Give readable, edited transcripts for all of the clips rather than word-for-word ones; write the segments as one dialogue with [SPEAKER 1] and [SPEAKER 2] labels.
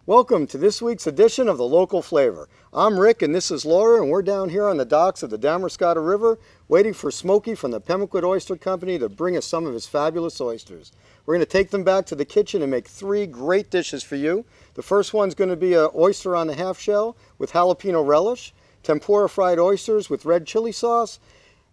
[SPEAKER 1] Welcome to this week's edition of The Local Flavor. I'm Rick and this is Laura, and we're down here on the docks of the Damariscotta River waiting for Smokey from the Pemaquid Oyster Company to bring us some of his fabulous oysters. We're going to take them back to the kitchen and make three great dishes for you. The first one's going to be an oyster on the half shell with jalapeno relish, tempura fried oysters with red chili sauce,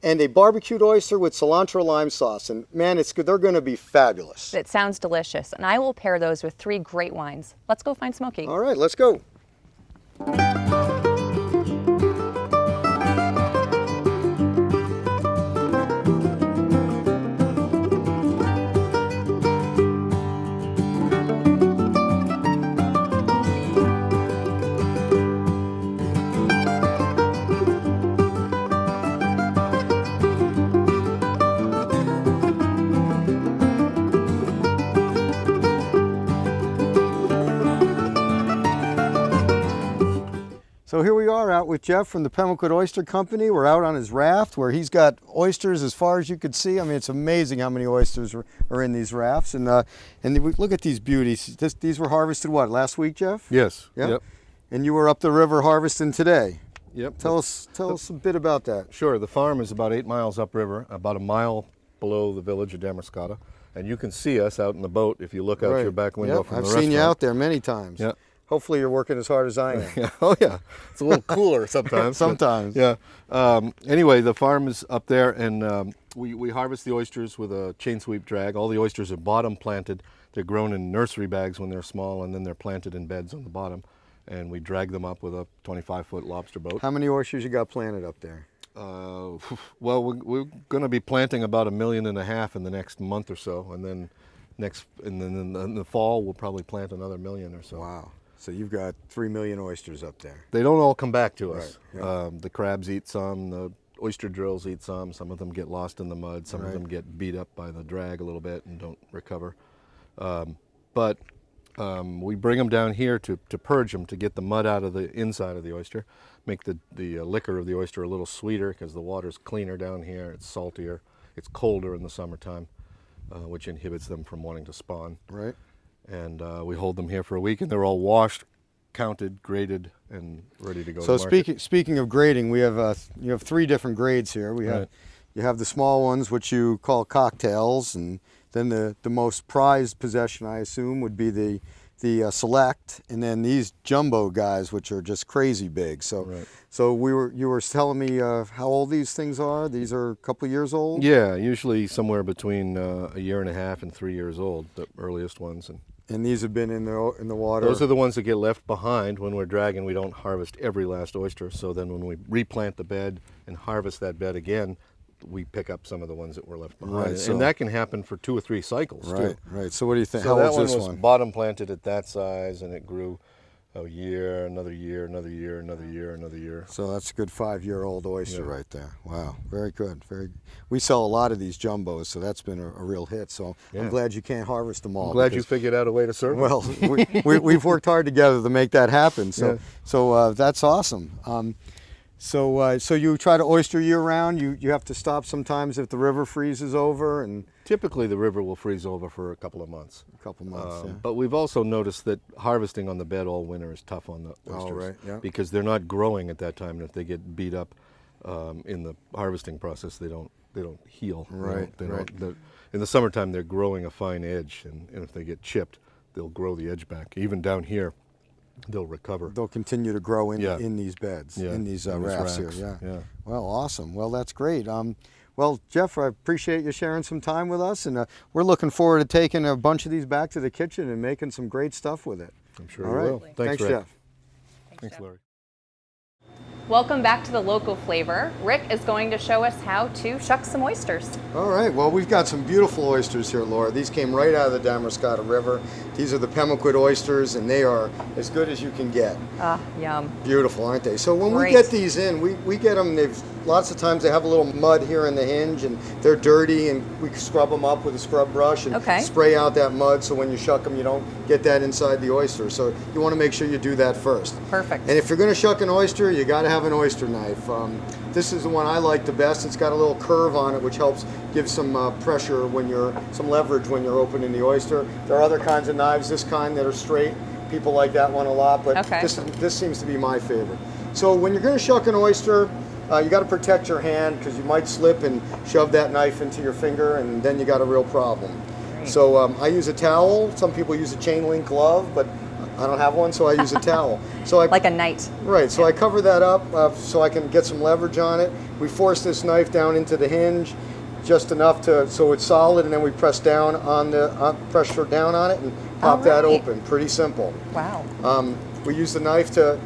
[SPEAKER 1] and a barbecued oyster with cilantro lime sauce. And man, it's good. They're going to be fabulous.
[SPEAKER 2] It sounds delicious. And I will pair those with three great wines. Let's go find Smokey.
[SPEAKER 1] All right, let's go. So here we are out with Jeff from the Pemaquid Oyster Company. We're out on his raft where he's got oysters as far as you could see. I mean, it's amazing how many oysters are in these rafts. And look at these beauties. These were harvested, what, last week, Jeff?
[SPEAKER 3] Yes.
[SPEAKER 1] Yep. And you were up the river harvesting today.
[SPEAKER 3] Yep.
[SPEAKER 1] Tell us a bit about that.
[SPEAKER 3] Sure. The farm is about 8 miles upriver, about a mile below the village of Damariscotta. And you can see us out in the boat if you look out your back window from the restaurant.
[SPEAKER 1] I've seen you out there many times.
[SPEAKER 3] Yeah.
[SPEAKER 1] Hopefully you're working as hard as I am.
[SPEAKER 3] Yeah. Oh, yeah. It's a little cooler sometimes.
[SPEAKER 1] Sometimes.
[SPEAKER 3] But, yeah. Anyway, the farm is up there, and we harvest the oysters with a chain sweep drag. All the oysters are bottom planted. They're grown in nursery bags when they're small, and then they're planted in beds on the bottom. And we drag them up with a 25-foot lobster boat.
[SPEAKER 1] How many oysters you got planted up there?
[SPEAKER 3] Well, we're going to be planting about 1.5 million in the next month or so, and then in the fall we'll probably plant another 1 million or so.
[SPEAKER 1] Wow. So you've got 3 million oysters up there.
[SPEAKER 3] They don't all come back to us.
[SPEAKER 1] Right, yeah.
[SPEAKER 3] The crabs eat some, the oyster drills eat some of them get lost in the mud, some of them get beat up by the drag a little bit and don't recover. But we bring them down here to purge them, to get the mud out of the inside of the oyster, make the liquor of the oyster a little sweeter because the water's cleaner down here, it's saltier, it's colder in the summertime, which inhibits them from wanting to spawn.
[SPEAKER 1] Right.
[SPEAKER 3] And we hold them here for a week, and they're all washed, counted, graded, and ready to go.
[SPEAKER 1] So
[SPEAKER 3] to market.
[SPEAKER 1] speaking of grading, we have you have 3 different grades here. You have the small ones, which you call cocktails, and then the most prized possession, I assume, would be the select, and then these jumbo guys, which are just crazy big. So so you were telling me how old these things are. These are a couple of years old.
[SPEAKER 3] Yeah, usually somewhere between 1.5 years and 3 years old, the earliest ones.
[SPEAKER 1] And these have been in the water.
[SPEAKER 3] Those are the ones that get left behind when we're dragging. We don't harvest every last oyster, so then when we replant the bed and harvest that bed again, we pick up some of the ones that were left behind.
[SPEAKER 1] Right,
[SPEAKER 3] and that can happen for 2 or 3 cycles, too.
[SPEAKER 1] Right. So what do you think?
[SPEAKER 3] So
[SPEAKER 1] how
[SPEAKER 3] that
[SPEAKER 1] old's
[SPEAKER 3] one
[SPEAKER 1] this
[SPEAKER 3] was
[SPEAKER 1] one?
[SPEAKER 3] bottom planted at that size, and it grew a year, another year, another year, another year, another year.
[SPEAKER 1] So that's a good 5-year-old oyster right there. Wow, very good. We sell a lot of these jumbos, so that's been a real hit. So I'm glad you can't harvest them all.
[SPEAKER 3] I'm glad you figured out a way to serve them.
[SPEAKER 1] Well, we've worked hard together to make that happen. So that's awesome. So you try to oyster year-round. You have to stop sometimes if the river freezes over, and
[SPEAKER 3] typically the river will freeze over for a couple of months. But we've also noticed that harvesting on the bed all winter is tough on the oysters because they're not growing at that time, and if they get beat up in the harvesting process, they don't heal. In the summertime, they're growing a fine edge, and if they get chipped, they'll grow the edge back. Even down here, they'll recover.
[SPEAKER 1] They'll continue to grow in these beds, in these rafts here. Yeah. Well, awesome. Well, that's great. Well, Jeff, I appreciate you sharing some time with us, and we're looking forward to taking a bunch of these back to the kitchen and making some great stuff with it.
[SPEAKER 3] I'm sure you will. Thanks,
[SPEAKER 1] Jeff.
[SPEAKER 3] Thanks, Larry.
[SPEAKER 2] Welcome back to The Local Flavor. Rick is going to show us how to shuck some oysters.
[SPEAKER 1] All right, well, we've got some beautiful oysters here, Laura. These came right out of the Damariscotta River. These are the Pemaquid oysters, and they are as good as you can get.
[SPEAKER 2] Ah, yum.
[SPEAKER 1] Beautiful, aren't they? So when we get these in, we get them, lots of times they have a little mud here in the hinge, and they're dirty, and we scrub them up with a scrub brush and spray out that mud, so when you shuck them, you don't get that inside the oyster. So you want to make sure you do that first.
[SPEAKER 2] Perfect.
[SPEAKER 1] And if you're going to shuck an oyster, you got to have an oyster knife. This is the one I like the best. It's got a little curve on it, which helps give some pressure some leverage when you're opening the oyster. There are other kinds of knives, this kind, that are straight, People like that one a lot, but
[SPEAKER 2] Okay.
[SPEAKER 1] this seems to be my favorite. So when you're going to shuck an oyster, you got to protect your hand because you might slip and shove that knife into your finger, and then you got a real problem.
[SPEAKER 2] Great.
[SPEAKER 1] So I use a towel. Some people use a chain link glove, but I don't have one, so I use a towel. So I
[SPEAKER 2] Like a knight.
[SPEAKER 1] Right, so I cover that up so I can get some leverage on it. We force this knife down into the hinge just enough so it's solid, and then we press down on pressure down on it and pop that
[SPEAKER 2] Alright.
[SPEAKER 1] open. Pretty simple.
[SPEAKER 2] Wow.
[SPEAKER 1] We use the knife to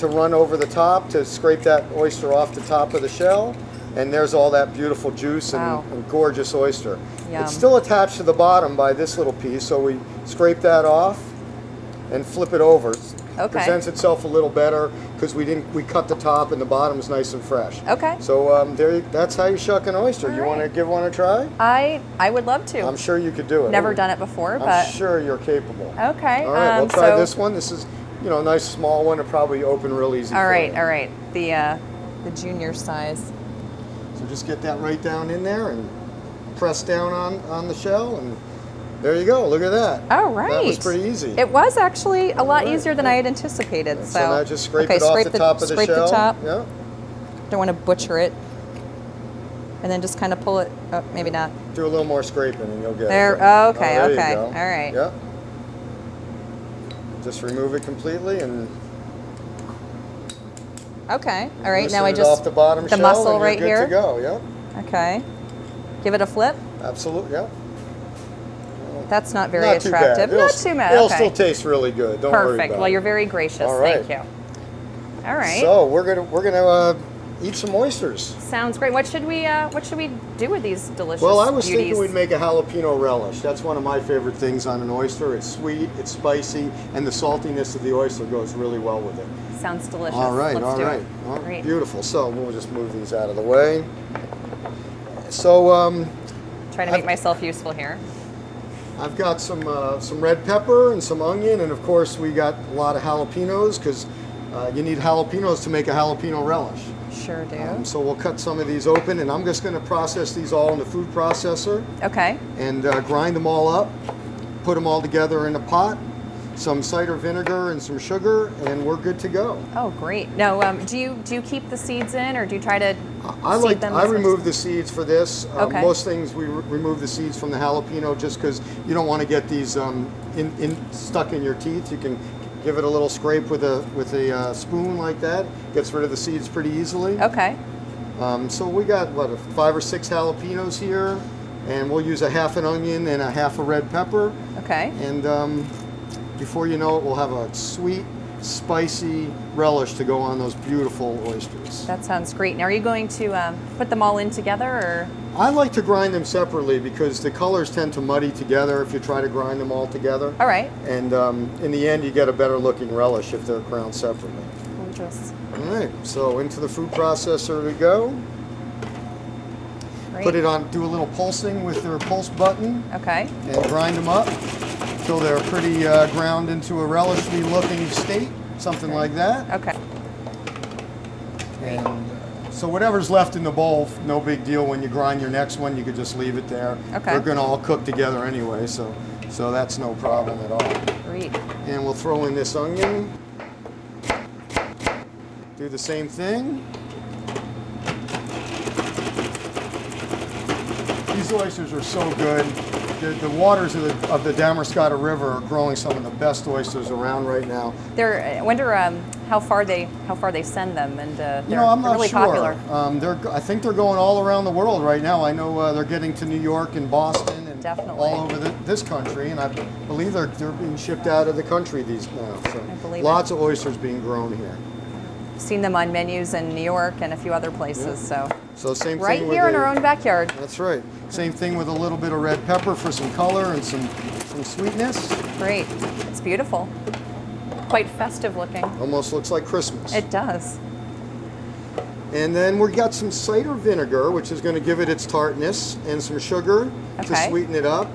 [SPEAKER 1] run over the top to scrape that oyster off the top of the shell, and there's all that beautiful juice
[SPEAKER 2] Wow.
[SPEAKER 1] and gorgeous oyster.
[SPEAKER 2] Yum.
[SPEAKER 1] It's still attached to the bottom by this little piece, so we scrape that off and flip it over.
[SPEAKER 2] Okay.
[SPEAKER 1] Presents itself a little better because we cut the top and the bottom's nice and fresh.
[SPEAKER 2] Okay.
[SPEAKER 1] So that's how you shuck an oyster.
[SPEAKER 2] All
[SPEAKER 1] You
[SPEAKER 2] right.
[SPEAKER 1] want to give one a try?
[SPEAKER 2] I would love to.
[SPEAKER 1] I'm sure you could do it.
[SPEAKER 2] Never done it before,
[SPEAKER 1] I'm
[SPEAKER 2] but
[SPEAKER 1] sure you're capable.
[SPEAKER 2] okay.
[SPEAKER 1] All right, we'll try
[SPEAKER 2] so,
[SPEAKER 1] this one. This is, a nice small one. It'll probably open real easy.
[SPEAKER 2] All
[SPEAKER 1] for
[SPEAKER 2] right,
[SPEAKER 1] you.
[SPEAKER 2] all right. The junior size.
[SPEAKER 1] So just get that right down in there and press down on the shell, and there you go. Look at that.
[SPEAKER 2] All right.
[SPEAKER 1] That was pretty easy.
[SPEAKER 2] It was actually a lot
[SPEAKER 1] All right.
[SPEAKER 2] easier than I had anticipated.
[SPEAKER 1] So now just scrape
[SPEAKER 2] okay,
[SPEAKER 1] it off
[SPEAKER 2] scrape
[SPEAKER 1] the top of the
[SPEAKER 2] scrape
[SPEAKER 1] shell.
[SPEAKER 2] the top.
[SPEAKER 1] Yeah.
[SPEAKER 2] Don't want to butcher it. And then just kind of pull it. Oh, maybe not.
[SPEAKER 1] Do a little more scraping and you'll get
[SPEAKER 2] There.
[SPEAKER 1] it.
[SPEAKER 2] Oh, okay.
[SPEAKER 1] There
[SPEAKER 2] Okay.
[SPEAKER 1] You go.
[SPEAKER 2] All right.
[SPEAKER 1] Yep. Just remove it completely and
[SPEAKER 2] Okay. All right.
[SPEAKER 1] loosen
[SPEAKER 2] Now I
[SPEAKER 1] it
[SPEAKER 2] just
[SPEAKER 1] off the bottom
[SPEAKER 2] the
[SPEAKER 1] shell
[SPEAKER 2] muscle
[SPEAKER 1] and you're
[SPEAKER 2] right
[SPEAKER 1] good
[SPEAKER 2] here.
[SPEAKER 1] to go. Yep.
[SPEAKER 2] Okay. Give it a flip.
[SPEAKER 1] Absolutely. Yep.
[SPEAKER 2] That's not very
[SPEAKER 1] Not too bad.
[SPEAKER 2] attractive.
[SPEAKER 1] It'll-
[SPEAKER 2] Not too bad.
[SPEAKER 1] It'll
[SPEAKER 2] Okay.
[SPEAKER 1] still taste really good. Don't worry
[SPEAKER 2] Perfect.
[SPEAKER 1] about
[SPEAKER 2] Well,
[SPEAKER 1] it.
[SPEAKER 2] you're very gracious.
[SPEAKER 1] All right.
[SPEAKER 2] Thank you. All right.
[SPEAKER 1] So we're gonna eat some oysters.
[SPEAKER 2] Sounds great. What should we do with these delicious
[SPEAKER 1] Well, I was
[SPEAKER 2] beauties?
[SPEAKER 1] thinking we'd make a jalapeno relish. That's one of my favorite things on an oyster. It's sweet, it's spicy, and the saltiness of the oyster goes really well with it.
[SPEAKER 2] Sounds delicious.
[SPEAKER 1] All right,
[SPEAKER 2] Let's
[SPEAKER 1] all
[SPEAKER 2] do
[SPEAKER 1] right.
[SPEAKER 2] it.
[SPEAKER 1] Well,
[SPEAKER 2] Great.
[SPEAKER 1] beautiful. So we'll just move these out of the way. So
[SPEAKER 2] Trying to make myself useful here.
[SPEAKER 1] I've got some red pepper and some onion, and of course we got a lot of jalapenos because you need jalapenos to make a jalapeno relish.
[SPEAKER 2] Sure do.
[SPEAKER 1] So we'll cut some of these open, and I'm just going to process these all in the food processor
[SPEAKER 2] Okay.
[SPEAKER 1] and grind them all up, put them all together in a pot, some cider vinegar and some sugar, and we're good to go.
[SPEAKER 2] Oh, great. Now, do you keep the seeds in, or do you try to seed them?
[SPEAKER 1] I remove the seeds for this.
[SPEAKER 2] Okay.
[SPEAKER 1] Most things we remove the seeds from the jalapeno just because you don't want to get these stuck in your teeth. You can give it a little scrape with a spoon like that. Gets rid of the seeds pretty easily.
[SPEAKER 2] Okay.
[SPEAKER 1] So we got 5 or 6 jalapenos here, and we'll use a half an onion and a half a red pepper.
[SPEAKER 2] Okay.
[SPEAKER 1] And before you know it, we'll have a sweet, spicy relish to go on those beautiful oysters.
[SPEAKER 2] That sounds great. Now, are you going to put them all in together, or?
[SPEAKER 1] I like to grind them separately because the colors tend to muddy together if you try to grind them all together.
[SPEAKER 2] All right.
[SPEAKER 1] And in the end, you get a better looking relish if they're ground separately.
[SPEAKER 2] Gorgeous.
[SPEAKER 1] All right, so into the food processor we go.
[SPEAKER 2] Great.
[SPEAKER 1] Put it on, do a little pulsing with their pulse button
[SPEAKER 2] Okay.
[SPEAKER 1] and grind them up until they're pretty ground into a relishy looking state, something like that.
[SPEAKER 2] Okay.
[SPEAKER 1] And so whatever's left in the bowl, no big deal. When you grind your next one, you could just leave it there.
[SPEAKER 2] Okay.
[SPEAKER 1] They're going to all cook together anyway, so that's no problem at all.
[SPEAKER 2] Great.
[SPEAKER 1] And we'll throw in this onion. Do the same thing. These oysters are so good. The waters of the Damascotta River are growing some of the best oysters around right now.
[SPEAKER 2] I wonder how far they send them, and they're,
[SPEAKER 1] I'm
[SPEAKER 2] they're
[SPEAKER 1] not
[SPEAKER 2] really
[SPEAKER 1] sure.
[SPEAKER 2] popular.
[SPEAKER 1] I think they're going all around the world right now. I know they're getting to New York and Boston and
[SPEAKER 2] Definitely.
[SPEAKER 1] all over this country, and I believe they're being shipped out of the country these now. So
[SPEAKER 2] I believe
[SPEAKER 1] lots of oysters being grown here.
[SPEAKER 2] Seen them on menus in New York and a few other places. So
[SPEAKER 1] So same
[SPEAKER 2] right
[SPEAKER 1] thing
[SPEAKER 2] here
[SPEAKER 1] with
[SPEAKER 2] in our own backyard.
[SPEAKER 1] That's right. Same thing with a little bit of red pepper for some color and some sweetness.
[SPEAKER 2] Great. It's beautiful. Quite festive looking.
[SPEAKER 1] Almost looks like Christmas.
[SPEAKER 2] It does.
[SPEAKER 1] And then we got some cider vinegar, which is going to give it its tartness, and some sugar to
[SPEAKER 2] Okay.
[SPEAKER 1] sweeten it up.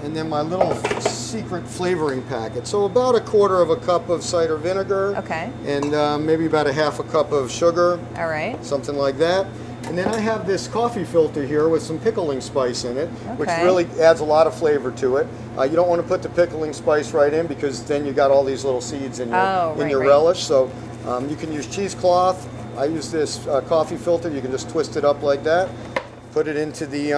[SPEAKER 1] And then my little secret flavoring packet. So about 1/4 cup of cider vinegar.
[SPEAKER 2] Okay.
[SPEAKER 1] And maybe about 1/2 cup of sugar,
[SPEAKER 2] All right.
[SPEAKER 1] something like that. And then I have this coffee filter here with some pickling spice in it, which
[SPEAKER 2] Okay.
[SPEAKER 1] really adds a lot of flavor to it. You don't want to put the pickling spice right in because then you got all these little seeds in your,
[SPEAKER 2] Right, right.
[SPEAKER 1] relish. So you can use cheesecloth. I use this coffee filter. You can just twist it up like that, put it into the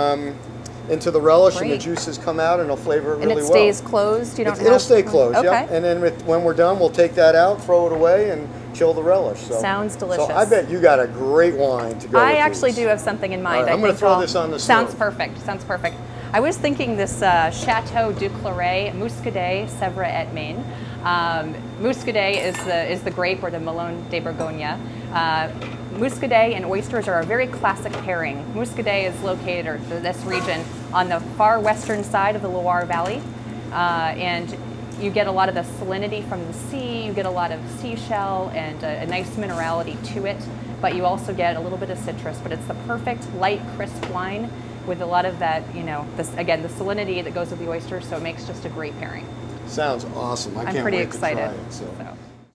[SPEAKER 1] relish, and the
[SPEAKER 2] Great.
[SPEAKER 1] juices come out, and it'll flavor it
[SPEAKER 2] And
[SPEAKER 1] really
[SPEAKER 2] it
[SPEAKER 1] well.
[SPEAKER 2] stays closed? You don't
[SPEAKER 1] It'll
[SPEAKER 2] have...
[SPEAKER 1] stay closed,
[SPEAKER 2] Okay.
[SPEAKER 1] yeah. And then when we're done, we'll take that out, throw it away, and chill the relish. So,
[SPEAKER 2] Sounds
[SPEAKER 1] So
[SPEAKER 2] delicious.
[SPEAKER 1] I bet you got a great wine to go with
[SPEAKER 2] I actually
[SPEAKER 1] these.
[SPEAKER 2] do have something in mind.
[SPEAKER 1] All right, I'm
[SPEAKER 2] I
[SPEAKER 1] gonna
[SPEAKER 2] think
[SPEAKER 1] throw
[SPEAKER 2] I'll-
[SPEAKER 1] this on the
[SPEAKER 2] Sounds
[SPEAKER 1] stove.
[SPEAKER 2] perfect. Sounds perfect. I was thinking this Chateau du Claret Muscadet Sèvres et Maine. Muscadet is the grape, or the Melon de Bourgogne. Muscadet and oysters are a very classic pairing. Muscadet is located, or this region, on the far western side of the Loire Valley, and you get a lot of the salinity from the sea. You get a lot of seashell and a nice minerality to it, but you also get a little bit of citrus. But it's the perfect light, crisp wine with a lot of that, again, the salinity that goes with the oysters. So it makes just a great pairing.
[SPEAKER 1] Sounds awesome. I
[SPEAKER 2] I'm
[SPEAKER 1] can't
[SPEAKER 2] pretty
[SPEAKER 1] wait
[SPEAKER 2] excited.
[SPEAKER 1] to try it. So.
[SPEAKER 2] So.